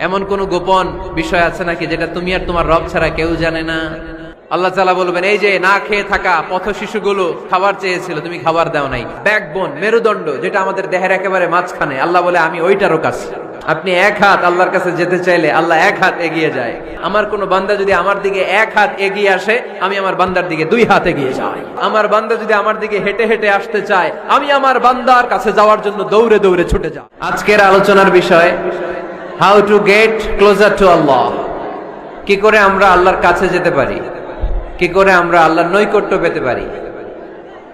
এমন কোন গোপন বিষয় আছে নাকি যেটা তুমি আর তোমার রব ছাড়া কেউ জানে না? আল্লাহ তাআলা বলবেন, এই যে না খেয়ে থাকা পথ শিশুগুলো খাবার চেয়েছিল, তুমি খাবার দাও নাই। ব্যাকবোন, মেরুদণ্ড, যেটা আমাদের দেহের একেবারে মাঝখানে, আল্লাহ বলে আমি ওইটারও কাছে। আপনি এক হাত আল্লাহর কাছে যেতে চাইলে আল্লাহ এক হাত এগিয়ে যায়। আমার কোন বান্দা যদি আমার দিকে এক হাত এগিয়ে আসে, আমি আমার বান্দার দিকে দুই হাত এগিয়ে যাই। আমার বান্দা যদি আমার দিকে হেঁটে হেঁটে আসতে চায়, আমি আমার বান্দার কাছে যাওয়ার জন্য দৌড়ে দৌড়ে ছুটে যাই। আজকের আলোচনার বিষয়, how to get closer to Allah. কি করে আমরা আল্লাহর কাছে যেতে পারি, কি করে আমরা আল্লাহর নৈকট্য পেতে পারি,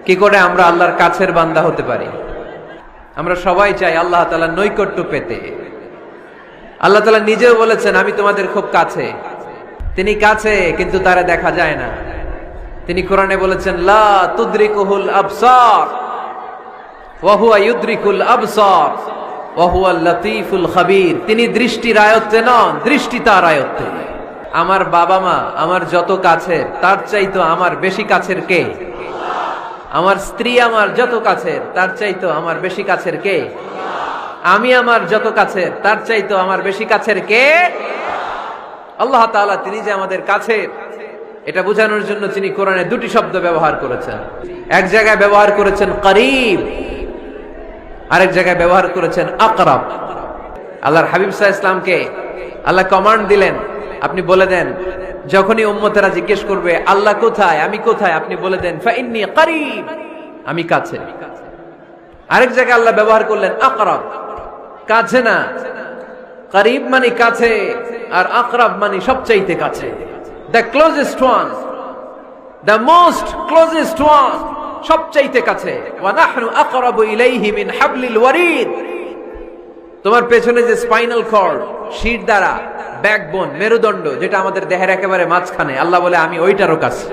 কি করে আমরা আল্লাহর কাছের বান্দা হতে পারি। আমরা সবাই চাই আল্লাহ তাআলার নৈকট্য পেতে। আল্লাহ তাআলা নিজেও বলেছেন, আমি তোমাদের খুব কাছে। তিনি কাছে, কিন্তু তারা দেখা যায় না। তিনি কোরআনে বলেছেন, লা তুদরিকুহুল আবসার ওয়া হুয়া ইউদরিকুল আবসার ওয়া হুয়াল লাতীফুল খাবীর। তিনি দৃষ্টির আয়ত্তে নন, দৃষ্টি তার আয়ত্তে। আমার বাবা মা আমার যত কাছের, তার চাইতো আমার বেশি কাছের কে? আমার স্ত্রী আমার যত কাছের, তার চাইতো আমার বেশি কাছের কে? আমি আমার যত কাছের, তার চাইতো আমার বেশি কাছের কে? আল্লাহ তাআলা। তিনি যে আমাদের কাছের, এটা বোঝানোর জন্য তিনি কোরআনে দুটি শব্দ ব্যবহার করেছেন। এক জায়গায় ব্যবহার করেছেন করিব, আরেক জায়গায় ব্যবহার করেছেন আকরাব। আল্লাহর হাবিব সাল্লাল্লাহু আলাইহি ওয়াসাল্লামকে আল্লাহ কমান্ড দিলেন, আপনি বলে দেন, যখনই উম্মতেরা জিজ্ঞেস করবে আল্লাহ কোথায়, আমি কোথায়, আপনি বলে দেন ফাইন্নী করিব, আমি কাছে। আরেক জায়গায় আল্লাহ ব্যবহার করলেন আকরাব, কাছে না। করিব মানে কাছে, আর আকরাব মানে সবচাইতে কাছে। The closest one, the most closest one, সবচাইতে কাছে। ওয়া নাহনু আকরাবু ইলাইহি মিন হাবলিল ওয়ারিদ। তোমার পেছনে যে স্পাইনাল কর্ড, শির দ্বারা, ব্যাকবোন, মেরুদণ্ড, যেটা আমাদের দেহের একেবারে মাঝখানে, আল্লাহ বলে আমি ওইটারও কাছে।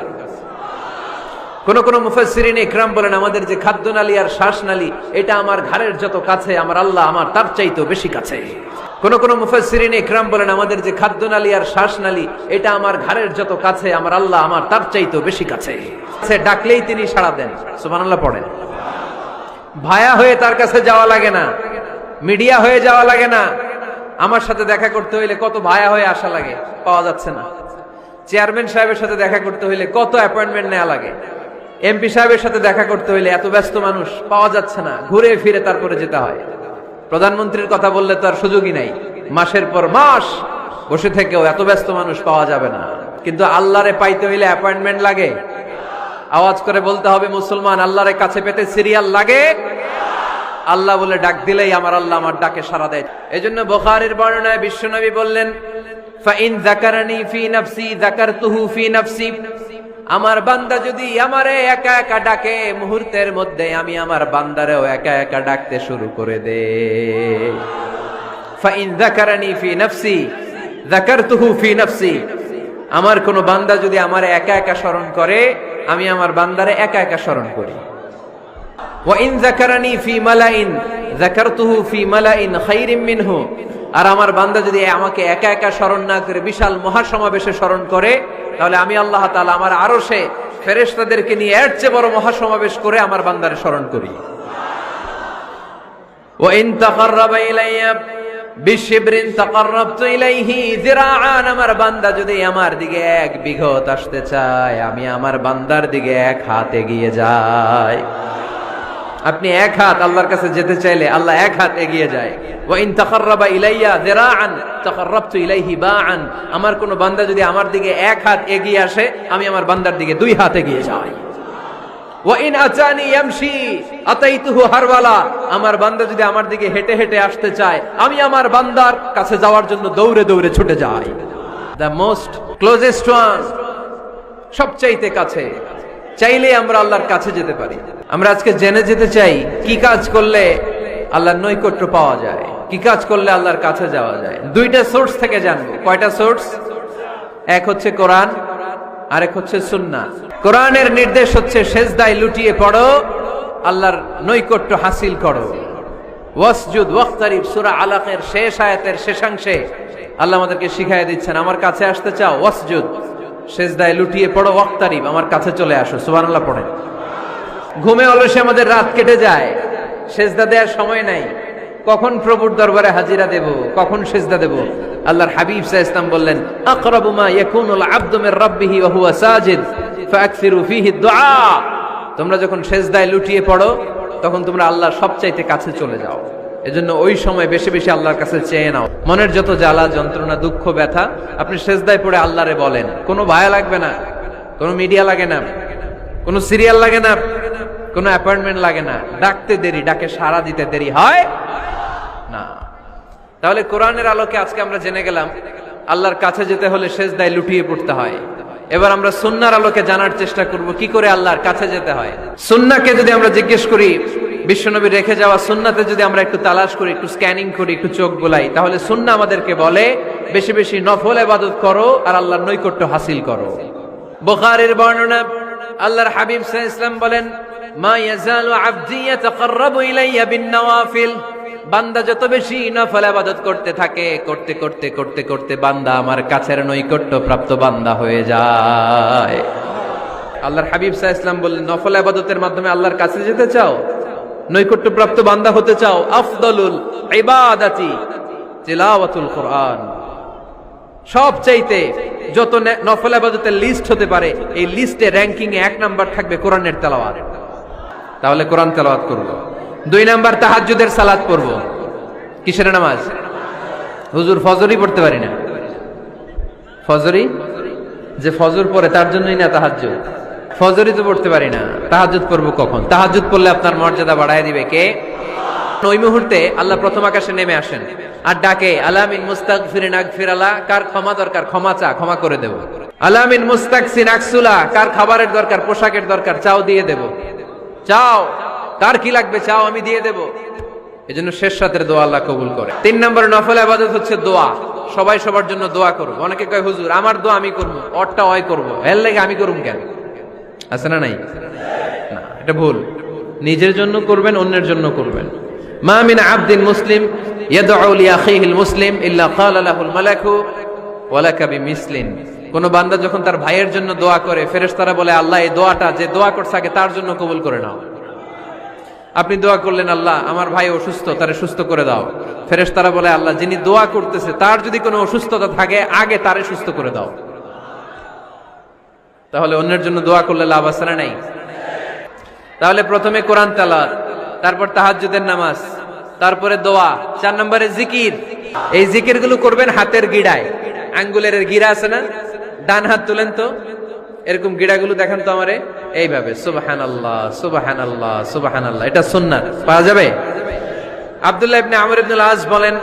কোন কোন মুফাসসিরিন ইকরাম বলেন, আমাদের যে খাদ্যনালী আর শ্বাসনালী, এটা আমার ঘাড়ের যত কাছে, আমার আল্লাহ আমার তার চাইতেও বেশি কাছে। কোন কোন মুফাসসিরিন ইকরাম বলেন, আমাদের যে খাদ্যনালী আর শ্বাসনালী, এটা আমার ঘাড়ের যত কাছে, আমার আল্লাহ আমার তার চাইতেও বেশি কাছে। ডাকলেই তিনি সাড়া দেন। সুবহানাল্লাহ পড়েন। ভায়া হয়ে তার কাছে যাওয়া লাগে না, মিডিয়া হয়ে যাওয়া লাগে না। আমার সাথে দেখা করতে হইলে কত ভায়া হয়ে আসা লাগে, পাওয়া যাচ্ছে না। চেয়ারম্যান সাহেবের সাথে দেখা করতে হইলে কত অ্যাপয়েন্টমেন্ট নেওয়া লাগে। এমপি সাহেবের সাথে দেখা করতে হইলে এত ব্যস্ত মানুষ, পাওয়া যাচ্ছে না, ঘুরে ফিরে তারপরে যেতে হয়। প্রধানমন্ত্রীর কথা বললে তো আর সুযোগই নাই, মাসের পর মাস বসে থেকেও এত ব্যস্ত মানুষ পাওয়া যাবে না। কিন্তু আল্লাহরে পাইতে হইলে অ্যাপয়েন্টমেন্ট লাগে। আওয়াজ করে বলতে হবে, মুসলমান, আল্লাহরে কাছে পেতে সিরিয়াল লাগে। আল্লাহ বলে ডাক দিলেই আমার আল্লাহ আমার ডাকে সাড়া দেয়। এজন্য বুখারীর বর্ণনায় বিশ্বনবী বললেন, ফাইন যাকারানি ফি নাফসি যাকারতুহু ফি নাফসি। আমার বান্দা যদি আমারে একা একা ডাকে, মুহূর্তের মধ্যে আমি আমার বান্দারেও একা একা ডাকতে শুরু করে দে। ফাইন যাকারানি ফি নাফসি যাকারতুহু ফি নাফসি। আমার কোন বান্দা যদি আমারে একা একা স্মরণ করে, আমি আমার বান্দারে একা একা স্মরণ করি। ওয়াইন যাকারানি ফি মালাইন যাকারতুহু ফি মালাইন খায়রিম মিনহু। আর আমার বান্দা যদি আমাকে একা একা স্মরণ না করে বিশাল মহাসমাবেশে স্মরণ করে, তাহলে আমি আল্লাহ তাআলা আমার আরশে ফেরেশতাদেরকে নিয়ে এর চেয়ে বড় মহাসমাবেশ করে আমার বান্দারে স্মরণ করি। ওয়াইন তাকাররাবা ইলাইয়া বিশিবরিন তাকাররাবতু ইলাইহি যিরাআন। আমার বান্দা যদি আমার দিকে এক বিঘত আসতে চায়, আমি আমার বান্দার দিকে এক হাত এগিয়ে যাই। আপনি এক হাত আল্লাহর কাছে যেতে চাইলে আল্লাহ এক হাত এগিয়ে যায়। ওয়া ইন তাকাররাবা ইলাইয়া যিরাআন তাকাররাবতু ইলাইহি বাআন। আমার কোন বান্দা যদি আমার দিকে এক হাত এগিয়ে আসে, আমি আমার বান্দার দিকে দুই হাত এগিয়ে যাই। ওয়া ইন আতানি ইয়ামশি আতাইতুহু হারওয়ালা। আমার বান্দা যদি আমার দিকে হেঁটে হেঁটে আসতে চায়, আমি আমার বান্দার কাছে যাওয়ার জন্য দৌড়ে দৌড়ে ছুটে যাই। দ্য মোস্ট ক্লোজেস্ট ওয়ান, সবচাইতে কাছে। চাইলে আমরা আল্লাহর কাছে যেতে পারি। আমরা আজকে জেনে যেতে চাই, কি কাজ করলে আল্লাহর নৈকট্য পাওয়া যায়, কি কাজ করলে আল্লাহর কাছে যাওয়া যায়। দুইটা সোর্স থেকে জানবো। কয়টা সোর্স? এক হচ্ছে কোরআন, আরেক হচ্ছে সুন্নাহ। কোরআনের নির্দেশ হচ্ছে সেজদায় লুটিয়ে পড়ো, আল্লাহর নৈকট্য হাসিল করো। ওয়াসজুদ ওয়াক্তারিব, সূরা আলাকের শেষ আয়াতের শেষাংশে আল্লাহ আমাদেরকে শিখাইয়া দিচ্ছেন, আমার কাছে আসতে চাও, ওয়াসজুদ, সেজদায় লুটিয়ে পড়ো, ওয়াক্তারিব, আমার কাছে চলে আসো। সুবহানাল্লাহ পড়েন। ঘুমে অলসে আমাদের রাত কেটে যায়, সেজদা দেওয়ার সময় নাই। কখন প্রভুর দরবারে হাজিরা দেব, কখন সিজদা দেব? আল্লাহর হাবিব সাল্লাল্লাহু আলাইহি ওয়াসাল্লাম বললেন, আকরাবু মা ইয়াকুনুল আবদু মির রাব্বিহি ওয়া হুয়া সাজিদ ফাআকসিরু ফীহি দুআ। তোমরা যখন সিজদায় লুটিয়ে পড়ো তখন তোমরা আল্লাহর সবচাইতে কাছে চলে যাও। এজন্য ওই সময় বেশি বেশি আল্লাহর কাছে চেয়ে নাও। মনের যত জ্বালা যন্ত্রণা দুঃখ ব্যথা আপনি সিজদায় পড়ে আল্লাহরে বলেন। কোনো ভায়া লাগবে না, কোনো মিডিয়া লাগে না, কোনো সিরিয়াল লাগে না, কোনো অ্যাপয়েন্টমেন্ট লাগে না। ডাকতে দেরি, ডাকে সাড়া দিতে দেরি হয় না। তাহলে কোরআনের আলোকে আজকে আমরা জেনে গেলাম আল্লাহর কাছে যেতে হলে সিজদায় লুটিয়ে পড়তে হয়। এবার আমরা সুন্নাহর আলোকে জানার চেষ্টা করব কি করে আল্লাহর কাছে যেতে হয়। সুন্নাহকে যদি আমরা জিজ্ঞেস করি, বিশ্বনবী রেখে যাওয়া সুন্নাতে যদি আমরা একটু তালাশ করি, একটু স্ক্যানিং করি, একটু চোখ বোলাই, তাহলে সুন্নাহ আমাদেরকে বলে বেশি বেশি নফল ইবাদত করো আর আল্লাহর নৈকট্য হাসিল করো। বুখারীর বর্ণনা, আল্লাহর হাবিব সাল্লাল্লাহু আলাইহি ওয়াসাল্লাম বলেন, মা ইয়াজালু আবদি ইয়াতাকাররাবু ইলাইয়া বিন-নওয়াফিল। বান্দা যত বেশি নফল ইবাদত করতে থাকে, করতে করতে করতে করতে বান্দা আমার কাছের নৈকট্য প্রাপ্ত বান্দা হয়ে যায়। আল্লাহর হাবিব সাল্লাল্লাহু আলাইহি ওয়াসাল্লাম বললেন, নফল ইবাদতের মাধ্যমে আল্লাহর কাছে যেতে চাও, নৈকট্য প্রাপ্ত বান্দা হতে চাও, আফদলুল ইবাদাতি তিলাওয়াতুল কোরআন। সবচাইতে যত নফল ইবাদতের লিস্ট হতে পারে, এই লিস্টে র‍্যাঙ্কিং এ 1 নাম্বার থাকবে কোরআনের তেলাওয়াত। তাহলে কোরআন তেলাওয়াত করব। 2 নাম্বার তাহাজ্জুদের সালাত পড়ব। কিসের নামাজ? হুজুর ফজরই পড়তে পারি না। ফজরই যে ফজর পড়ে তার জন্যই না তাহাজ্জুদ। ফজরই তো পড়তে পারি না, তাহাজ্জুদ পড়ব কখন? তাহাজ্জুদ পড়লে আপনার মর্যাদা বাড়ায় দিবে কে? ওই মুহূর্তে আল্লাহ প্রথম আকাশে নেমে আসেন আর ডাকে, আলামিন মুস্তাগফিরিন আগফিরালা। কার ক্ষমা দরকার? ক্ষমা চা, ক্ষমা করে দেব। আলামিন মুস্তাকসিন আকসুলা। কার খাবারের দরকার, পোশাকের দরকার, চাও দিয়ে দেব। চাও, কার কি লাগবে চাও, আমি দিয়ে দেব। এজন্য শেষ রাতের দোয়া আল্লাহ কবুল করে। 3 নম্বর নফল ইবাদত হচ্ছে দোয়া। সবাই সবার জন্য দোয়া করব। অনেকে কয়, হুজুর আমার দোয়া আমি করব, ওরটা ওই করব, এর লাগে আমি করুম কেন? আছে না নাই? না, এটা ভুল। নিজের জন্য করবেন, অন্যের জন্য করবেন। মা মিন আবদিন মুসলিম ইয়াদউ লি আখিহিল মুসলিম ইল্লা ক্বালা লাহুল মালাকু ওয়া লাকা বিমিসলিন। কোন বান্দা যখন তার ভাইয়ের জন্য দোয়া করে, ফেরেশতারা বলে, আল্লাহ এই দোয়াটা যে দোয়া করছে আগে তার জন্য কবুল করে নাও। আপনি দোয়া করলেন, আল্লাহ আমার ভাই অসুস্থ, তারে সুস্থ করে দাও। ফেরেশতারা বলে, আল্লাহ যিনি দোয়া করতেছে তার যদি কোনো অসুস্থতা থাকে আগে তারে সুস্থ করে দাও। তাহলে অন্যের জন্য দোয়া করলে লাভ আছে না নাই? তাহলে প্রথমে কোরআন তেলাওয়াত, তারপর তাহাজ্জুদের নামাজ, তারপরে দোয়া, 4 নম্বরে জিকির। এই জিকির গুলো করবেন হাতের গিড়ায়। আঙ্গুলের গিড়া আছে না? ডান হাত তুলেন তো, এরকম গিড়াগুলো দেখেন তো আমারে, এইভাবে সুবহানাল্লাহ সুবহানাল্লাহ সুবহানাল্লাহ। এটা সুন্নাত, পাওয়া যাবে? আব্দুল্লাহ ইবনে আমর ইবনে আল-আস বলেন,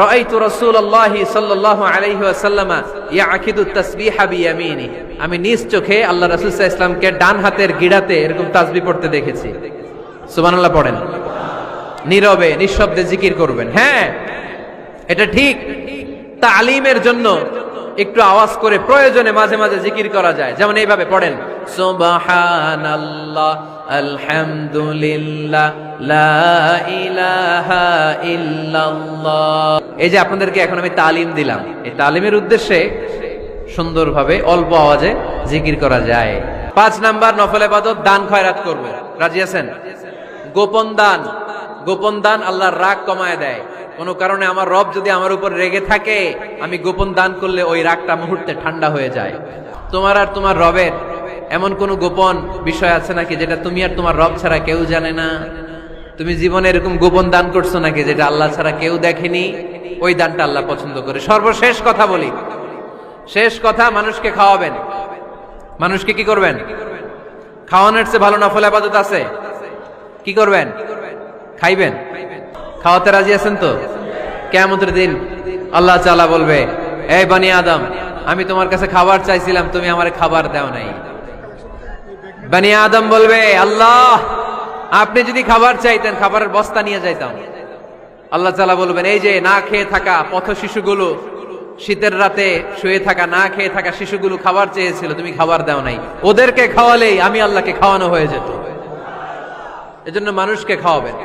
রাআইতু রাসূলুল্লাহি সাল্লাল্লাহু আলাইহি ওয়াসাল্লাম ইয়াকিদু তাসবিহা বিয়ামিনি। আমি নিজ চোখে আল্লাহ রাসূল সাল্লাল্লাহু আলাইহি ওয়াসাল্লামকে ডান হাতের গিড়াতে এরকম তাসবিহ পড়তে দেখেছি। সুবহানাল্লাহ পড়েন। নীরবে নিঃশব্দে জিকির করবেন। হ্যাঁ, এটা ঠিক। তালিমের জন্য একটু আওয়াজ করে প্রয়োজনে মাঝে মাঝে জিকির করা যায়। যেমন এইভাবে পড়েন, সুবহানাল্লাহ আলহামদুলিল্লাহ লা ইলাহা ইল্লাল্লাহ। এই যে আপনাদেরকে এখন আমি তালিম দিলাম, এই তালিমের উদ্দেশ্যে সুন্দরভাবে অল্প আওয়াজে জিকির করা যায়। 5 নাম্বার নফল ইবাদত দান খয়রাত করব। রাজি আছেন? গোপন দান। গোপন দান আল্লাহর রাগ কমায় দেয়। কোন কারণে আমার রব যদি আমার উপর রেগে থাকে, আমি গোপন দান করলে ওই রাগটা মুহূর্তে ঠান্ডা হয়ে যায়। তোমার আর তোমার রবের এমন কোন গোপন বিষয় আছে নাকি যেটা তুমি আর তোমার রব ছাড়া কেউ জানে না? তুমি জীবনে এরকম গোপন দান করছো নাকি যেটা আল্লাহ ছাড়া কেউ দেখেনি? ওই দানটা আল্লাহ পছন্দ করে। সর্বশেষ কথা বলি, শেষ কথা, মানুষকে খাওয়াবেন। মানুষকে কি করবেন? খাওয়ানোর চেয়ে ভালো নফল ইবাদত আছে? কি করবেন? খাইবেন। খাওয়াতে রাজি আছেন তো? কিয়ামতের দিন আল্লাহ তাআলা বলবে, এই বনি আদম, আমি তোমার কাছে খাবার চাইছিলাম, তুমি আমারে খাবার দাও নাই। বনি আদম বলবে, আল্লাহ আপনি যদি খাবার চাইতেন খাবারের বস্তা নিয়ে যাইতাম। আল্লাহ তাআলা বলবেন, এই যে না খেয়ে থাকা পথ শিশুগুলো, শীতের রাতে শুয়ে থাকা না খেয়ে থাকা শিশুগুলো খাবার চেয়েছিল, তুমি খাবার দাও নাই। ওদেরকে খাওয়ালেই আমি আল্লাহকে খাওয়ানো হয়ে যেত। এজন্য মানুষকে খাওয়াবেন।